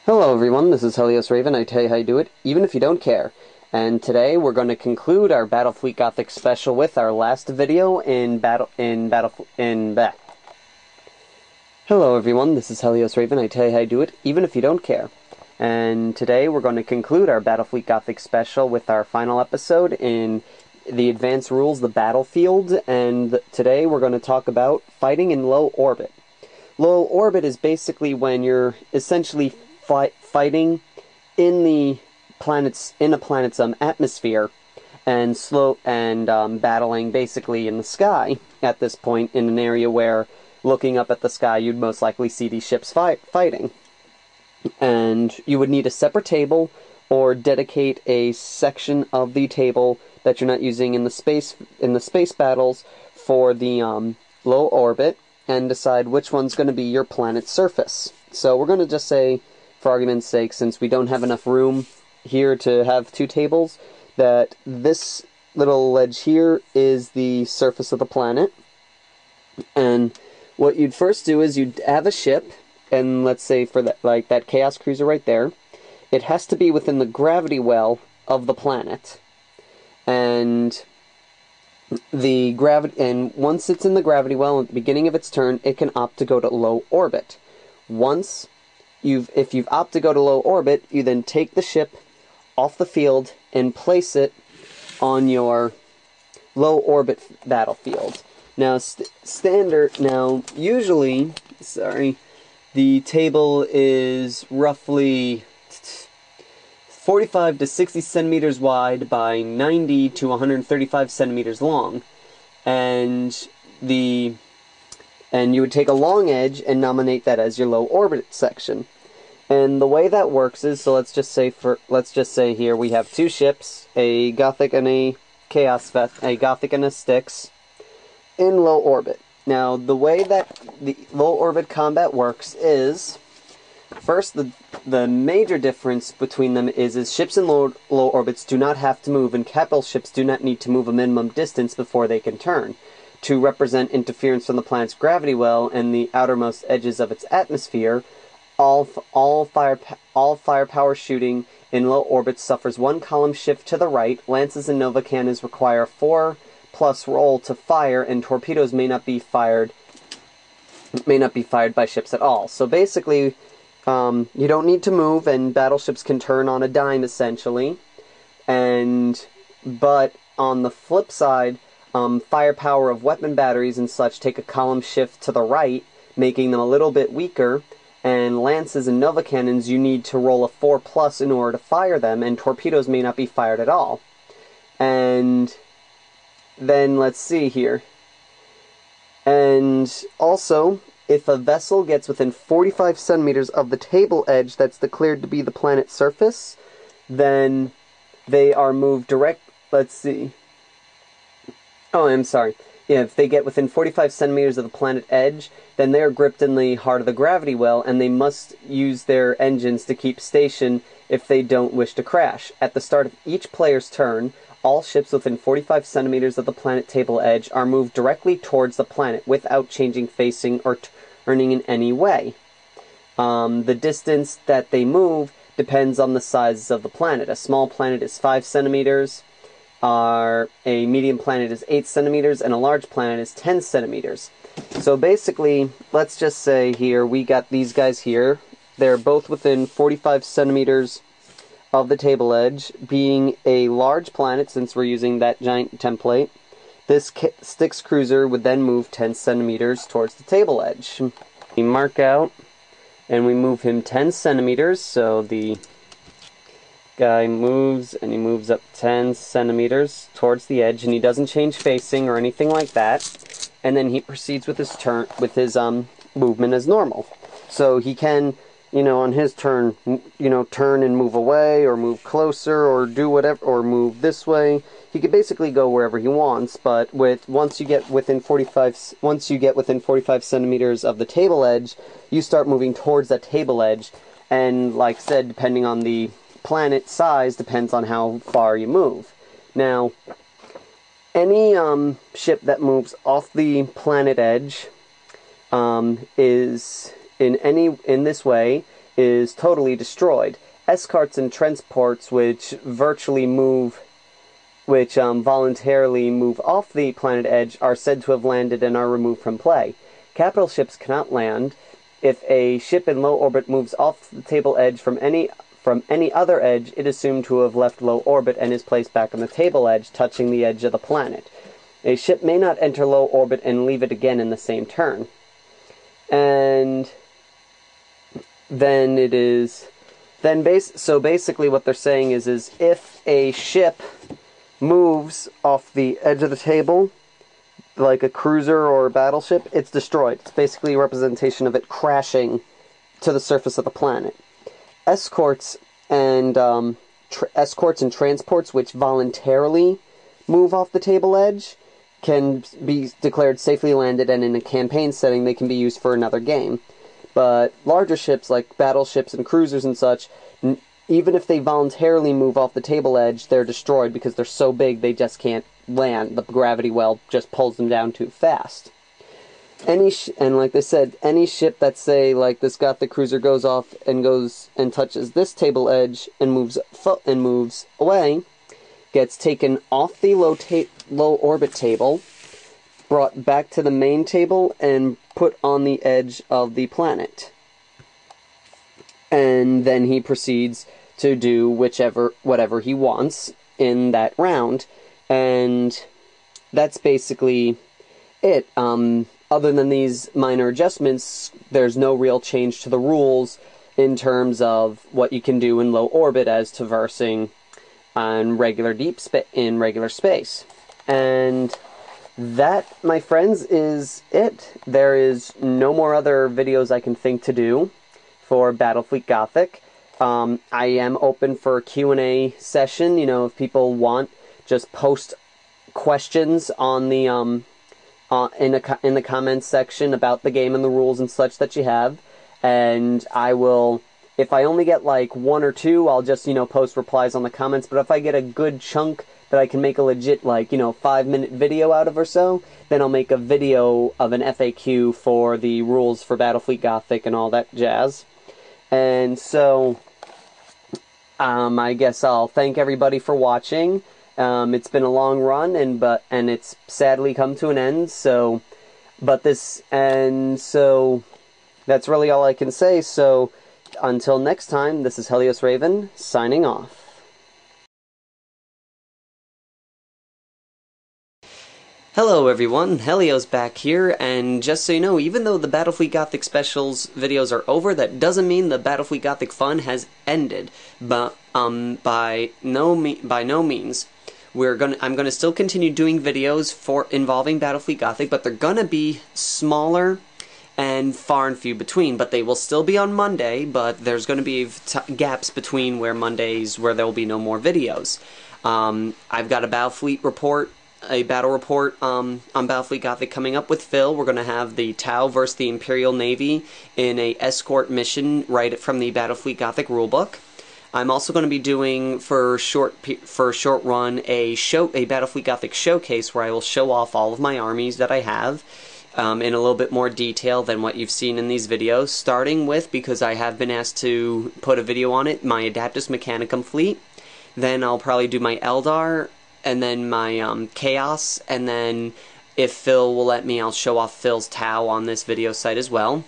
Hello everyone, this is Helios Raven. I tell you how you do it, even if you don't care. And today we're going to conclude our Battle Fleet Gothic Special with our last video in Hello everyone, this is Helios Raven. I tell you how you do it, even if you don't care. And today we're going to conclude our Battle Fleet Gothic Special with our final episode in the Advanced Rules, the Battlefield. And today we're going to talk about fighting in low orbit. Low orbit is basically when you're essentially fighting in a planet's atmosphere and battling basically in the sky at this point, in an area where looking up at the sky you'd most likely see these ships fighting. And you would need a separate table or dedicate a section of the table that you're not using in the space battles for the low orbit, and decide which one's going to be your planet's surface. So we're going to just say, for argument's sake, since we don't have enough room here to have two tables, that this little ledge here is the surface of the planet. And what you'd first do is you'd have a ship, and let's say for that, like that Chaos Cruiser right there, it has to be within the gravity well of the planet. And once it's in the gravity well at the beginning of its turn, it can opt to go to low orbit. If you've opted to go to low orbit, you then take the ship off the field and place it on your low orbit battlefield. Now, usually, the table is roughly 45 to 60 centimeters wide by 90 to 135 centimeters long, and you would take a long edge and nominate that as your low orbit section. And the way that works is, so let's just say here we have two ships, a Gothic and a Styx, in low orbit. Now, the way that the low orbit combat works is, first, the major difference between them is ships in low orbits do not have to move, and capital ships do not need to move a minimum distance before they can turn, to represent interference from the planet's gravity well and the outermost edges of its atmosphere. All firepower shooting in low orbits suffers one column shift to the right. Lances and Nova cannons require a 4+ roll to fire, and torpedoes may not be fired by ships at all. So basically, you don't need to move, and battleships can turn on a dime, essentially. But on the flip side, firepower of weapon batteries and such take a column shift to the right, making them a little bit weaker. And lances and Nova cannons, you need to roll a 4+ in order to fire them, and torpedoes may not be fired at all. And then, let's see here. And also, if a vessel gets within 45 centimeters of the table edge that's declared to be the planet's surface, then they are moved let's see. Oh, I'm sorry. Yeah, if they get within 45 centimeters of the planet edge, then they are gripped in the heart of the gravity well, and they must use their engines to keep station if they don't wish to crash. At the start of each player's turn, all ships within 45 centimeters of the planet table edge are moved directly towards the planet without changing facing or turning in any way. The distance that they move depends on the size of the planet. A small planet is 5 centimeters. A medium planet is 8 centimeters, and a large planet is 10 centimeters. So basically, let's just say here, we got these guys here. They're both within 45 centimeters of the table edge. Being a large planet, since we're using that giant template, this Styx cruiser would then move 10 centimeters towards the table edge. We mark out, and we move him 10 centimeters, so the guy moves, and he moves up 10 centimeters towards the edge, and he doesn't change facing or anything like that. And then he proceeds with his movement as normal. So he can, on his turn, turn and move away, or move closer, or do whatever, or move this way. He could basically go wherever he wants. But once you get within 45 centimeters of the table edge, you start moving towards that table edge. And like I said, depending on the planet size, depends on how far you move. Now, any ship that moves off the planet edge is in this way is totally destroyed. Escorts and transports, which voluntarily move off the planet edge, are said to have landed and are removed from play. Capital ships cannot land. If a ship in low orbit moves off the table edge from any other edge, it is assumed to have left low orbit and is placed back on the table edge, touching the edge of the planet. A ship may not enter low orbit and leave it again in the same turn. And then so basically what they're saying is if a ship moves off the edge of the table, like a cruiser or a battleship, it's destroyed. It's basically a representation of it crashing to the surface of the planet. Escorts and transports which voluntarily move off the table edge can be declared safely landed, and in a campaign setting they can be used for another game. But larger ships like battleships and cruisers and such, even if they voluntarily move off the table edge, they're destroyed because they're so big they just can't land. The gravity well just pulls them down too fast. And like they said, any ship that, say, like this Gothic cruiser goes off and touches this table edge and moves away, gets taken off the low orbit table, brought back to the main table, and put on the edge of the planet. And then he proceeds to do whatever he wants in that round. And that's basically it. Other than these minor adjustments, there's no real change to the rules in terms of what you can do in low orbit as traversing on regular space. And that, my friends, is it. There is no more other videos I can think to do for Battle Fleet Gothic. I am open for a Q&A session. If people want, just post questions on the in the comments section about the game and the rules and such that you have, and I will. If I only get like one or two, I'll just post replies on the comments. But if I get a good chunk that I can make a legit 5-minute video out of or so, then I'll make a video of an FAQ for the rules for Battle Fleet Gothic and all that jazz. And so I guess I'll thank everybody for watching. It's been a long run, and it's sadly come to an end. So that's really all I can say. So until next time, this is Helios Raven signing off. Hello everyone, Helios back here, and just so you know, even though the Battle Fleet Gothic Specials videos are over, that doesn't mean the Battle Fleet Gothic fun has ended. But by no means. I'm gonna still continue doing videos involving Battle Fleet Gothic, but they're gonna be smaller and far and few between. But they will still be on Monday. But there's gonna be gaps between where there will be no more videos. I've got a battle report on Battle Fleet Gothic coming up with Phil. We're going to have the Tau versus the Imperial Navy in a escort mission right from the Battle Fleet Gothic rulebook. I'm also going to be doing for a short run a Battle Fleet Gothic showcase where I will show off all of my armies that I have in a little bit more detail than what you've seen in these videos, starting with, because I have been asked to put a video on it, my Adaptus Mechanicum fleet. Then I'll probably do my Eldar, and then my Chaos, and then if Phil will let me, I'll show off Phil's Tau on this video site as well.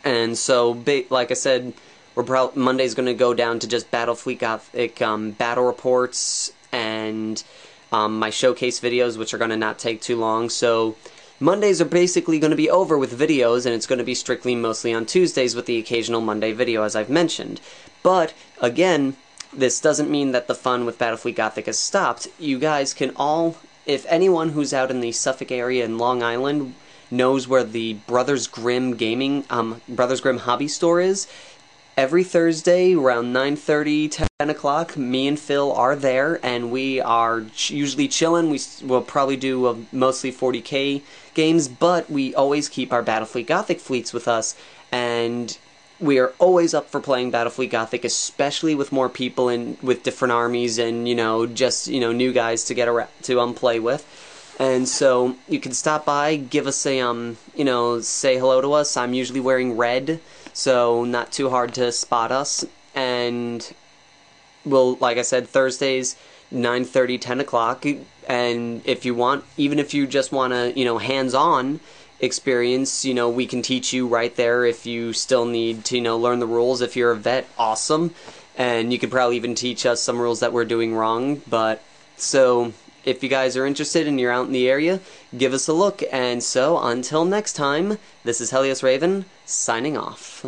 And so, like I said, Monday's going to go down to just Battle Fleet Gothic battle reports and my showcase videos, which are going to not take too long. So Mondays are basically going to be over with videos, and it's going to be strictly mostly on Tuesdays with the occasional Monday video, as I've mentioned. But, again, this doesn't mean that the fun with Battle Fleet Gothic has stopped. You guys can all, if anyone who's out in the Suffolk area in Long Island knows where the Brothers Grimm hobby store is, every Thursday around 9:30, 10 o'clock, me and Phil are there, and we are usually chilling. We'll probably do mostly 40k games, but we always keep our Battle Fleet Gothic fleets with us, and we are always up for playing Battle Fleet Gothic, especially with more people and with different armies and, just, new guys to get to play with. And so you can stop by, give us a, say hello to us. I'm usually wearing red, so not too hard to spot us. And we'll, like I said, Thursdays 9:30, 10 o'clock. And if you want, even if you just want to, hands-on experience, we can teach you right there. If you still need to, learn the rules, if you're a vet, awesome. And you could probably even teach us some rules that we're doing wrong. But so if you guys are interested and you're out in the area, give us a look. And so until next time, this is Helios Raven signing off.